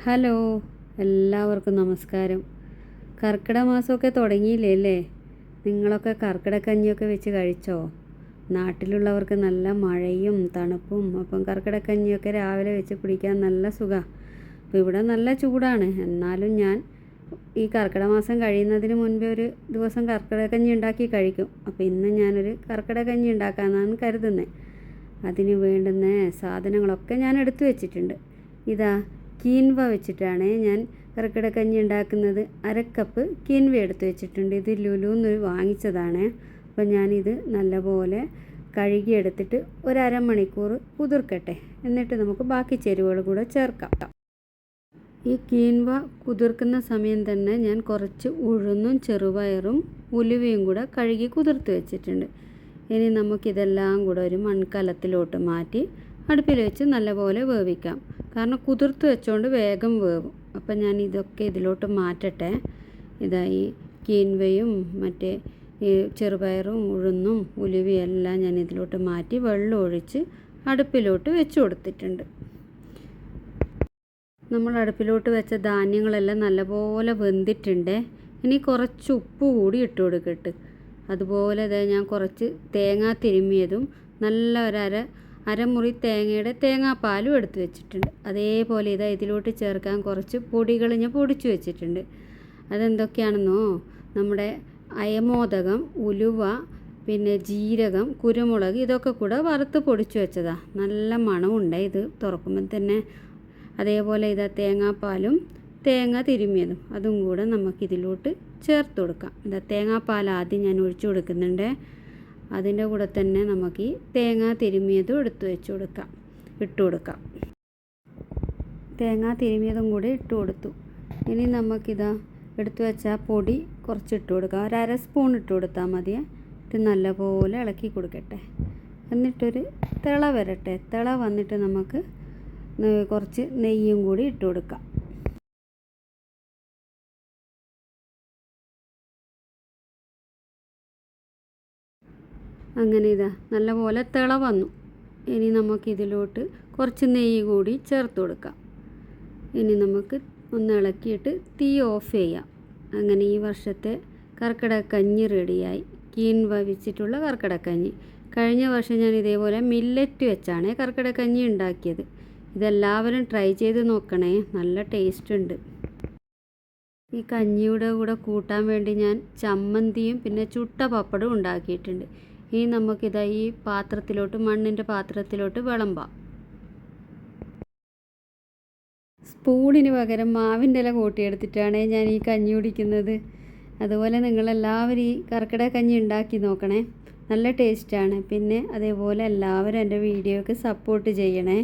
Hello, എല്ലാവർക്കും നമസ്കാരം. കർക്കിടക മാസമൊക്കെ തുടങ്ങിയില്ലേ അല്ലേ? നിങ്ങളൊക്കെ കർക്കിടകക്കഞ്ഞിയൊക്കെ വെച്ച് കഴിച്ചോ? നാട്ടിലുള്ളവർക്ക് നല്ല മഴയും തണുപ്പും അപ്പം കർക്കിടകക്കഞ്ഞിയൊക്കെ രാവിലെ വെച്ച് കുടിക്കാൻ നല്ല സുഖമാണ്. അപ്പോൾ ഇവിടെ നല്ല ചൂടാണ്. എന്നാലും ഞാൻ ഈ കർക്കിടക മാസം കഴിയുന്നതിന് മുൻപേ ഒരു ദിവസം കർക്കിടകക്കഞ്ഞി ഉണ്ടാക്കി കഴിക്കും. അപ്പോൾ ഇന്ന് ഞാനൊരു കർക്കിടകക്കഞ്ഞി ഉണ്ടാക്കാമെന്നാണ് കരുതുന്നത്. അതിന് വേണ്ടുന്ന സാധനങ്ങളൊക്കെ ഞാൻ എടുത്തു വെച്ചിട്ടുണ്ട്. ഇതാ കീൻവ വെച്ചിട്ടാണ് ഞാൻ കർക്കിടകക്കഞ്ഞി ഉണ്ടാക്കുന്നത്. 1/2 കപ്പ് കീൻവ എടുത്ത് വെച്ചിട്ടുണ്ട്. ഇത് ലുലുന്ന് വാങ്ങിച്ചതാണ്. അപ്പോൾ ഞാനിത് നല്ലപോലെ കഴുകിയെടുത്തിട്ട് ഒരു അരമണിക്കൂർ കുതിർക്കട്ടെ. എന്നിട്ട് നമുക്ക് ബാക്കി ചേരുവകൾ കൂടെ ചേർക്കാം. ഈ കീൻവ കുതിർക്കുന്ന സമയം തന്നെ ഞാൻ കുറച്ച് ഉഴുന്നും ചെറുപയറും ഉലുവയും കൂടെ കഴുകി കുതിർത്ത് വെച്ചിട്ടുണ്ട്. ഇനി നമുക്കിതെല്ലാം കൂടെ ഒരു മൺകലത്തിലോട്ട് മാറ്റി അടുപ്പിൽ വെച്ച് നല്ലപോലെ വേവിക്കാം. കാരണം കുതിർത്ത് വെച്ചുകൊണ്ട് വേഗം വേവും. അപ്പം ഞാൻ ഇതൊക്കെ ഇതിലോട്ട് മാറ്റട്ടെ. ഇതാ ഈ കീൻവയും മറ്റേ ഈ ചെറുപയറും ഉഴുന്നും ഉലുവയും എല്ലാം ഞാൻ ഇതിലോട്ട് മാറ്റി വെള്ളം ഒഴിച്ച് അടുപ്പിലോട്ട് വെച്ച് കൊടുത്തിട്ടുണ്ട്. നമ്മൾ അടുപ്പിലോട്ട് വെച്ച ധാന്യങ്ങളെല്ലാം നല്ലപോലെ വെന്തിട്ടുണ്ട്. ഇനി കുറച്ച് ഉപ്പ് കൂടി ഇട്ട് കൊടുക്കട്ട്. അതുപോലെ ഞാൻ കുറച്ച് തേങ്ങ തിരുമ്മിയതും നല്ല അരമുറി തേങ്ങയുടെ തേങ്ങാപ്പാലും എടുത്ത് വെച്ചിട്ടുണ്ട്. അതേപോലെ ഇതിലോട്ട് ചേർക്കാൻ കുറച്ച് പൊടികൾ ഞാൻ പൊടിച്ച് വെച്ചിട്ടുണ്ട്. അതെന്തൊക്കെയാണെന്നോ, നമ്മുടെ അയമോദകം, ഉലുവ, പിന്നെ ജീരകം, കുരുമുളക് ഇതൊക്കെ കൂടെ വറുത്ത് പൊടിച്ച് വെച്ചതാണ്. നല്ല മണമുണ്ട് ഇത് തുറക്കുമ്പോൾ തന്നെ. അതേപോലെ തേങ്ങാപ്പാലും തേങ്ങ തിരുമ്മിയതും അതും കൂടെ നമുക്കിതിലോട്ട് ചേർത്ത് കൊടുക്കാം. തേങ്ങാപ്പാൽ ആദ്യം ഞാൻ ഒഴിച്ചു കൊടുക്കുന്നുണ്ട്. അതിൻ്റെ കൂടെ തന്നെ നമുക്ക് ഈ തേങ്ങ തിരുമ്മിയതും ഇട്ട് കൊടുക്കാം. തേങ്ങ തിരുമ്മിയതും കൂടി ഇട്ട് കൊടുത്തു. ഇനി നമുക്കിതാ എടുത്തു വെച്ച പൊടി കുറച്ച് ഇട്ട് കൊടുക്കാം. ഒരു 1/2 സ്പൂൺ ഇട്ട് കൊടുത്താൽ മതിയേ. ഇത് നല്ലപോലെ ഇളക്കി കൊടുക്കട്ടെ. എന്നിട്ടൊരു തിള വരട്ടെ. തിള വന്നിട്ട് നമുക്ക് കുറച്ച് നെയ്യും കൂടി ഇട്ട് കൊടുക്കാം. അങ്ങനെ നല്ലപോലെ തിള വന്നു. ഇനി നമുക്കിതിലോട്ട് കുറച്ച് നെയ്യ് കൂടി ചേർത്ത് കൊടുക്കാം. ഇനി നമുക്ക് ഒന്ന് ഇളക്കിയിട്ട് തീ ഓഫ് ചെയ്യാം. അങ്ങനെ ഈ വർഷത്തെ കർക്കിടകക്കഞ്ഞി റെഡിയായി. കീൻവ വെച്ചിട്ടുള്ള കർക്കിടകക്കഞ്ഞി. കഴിഞ്ഞ വർഷം ഞാൻ ഇതേപോലെ മില്ലറ്റ് വെച്ചാണ് കർക്കിടകക്കഞ്ഞി ഉണ്ടാക്കിയത്. ഇതെല്ലാവരും ട്രൈ ചെയ്ത് നോക്കണേ, നല്ല ടേസ്റ്റ് ഉണ്ട്. ഈ കഞ്ഞിയുടെ കൂടെ കൂട്ടാൻ വേണ്ടി ഞാൻ ചമ്മന്തിയും പിന്നെ ചുട്ട പപ്പടവും ഉണ്ടാക്കിയിട്ടുണ്ട്. ഇനി നമുക്കിതാ ഈ പാത്രത്തിലോട്ട്, മണ്ണിൻ്റെ പാത്രത്തിലോട്ട് വിളമ്പാം. സ്പൂണിന് പകരം മാവിൻ്റെ ഇല കൂട്ടിയെടുത്തിട്ടാണ് ഞാൻ ഈ കഞ്ഞി കുടിക്കുന്നത്. അതുപോലെ നിങ്ങളെല്ലാവരും ഈ കർക്കിടകക്കഞ്ഞി ഉണ്ടാക്കി നോക്കണേ, നല്ല ടേസ്റ്റാണ്. പിന്നെ അതേപോലെ എല്ലാവരും എൻ്റെ വീഡിയോയ്ക്ക് സപ്പോർട്ട് ചെയ്യണേ.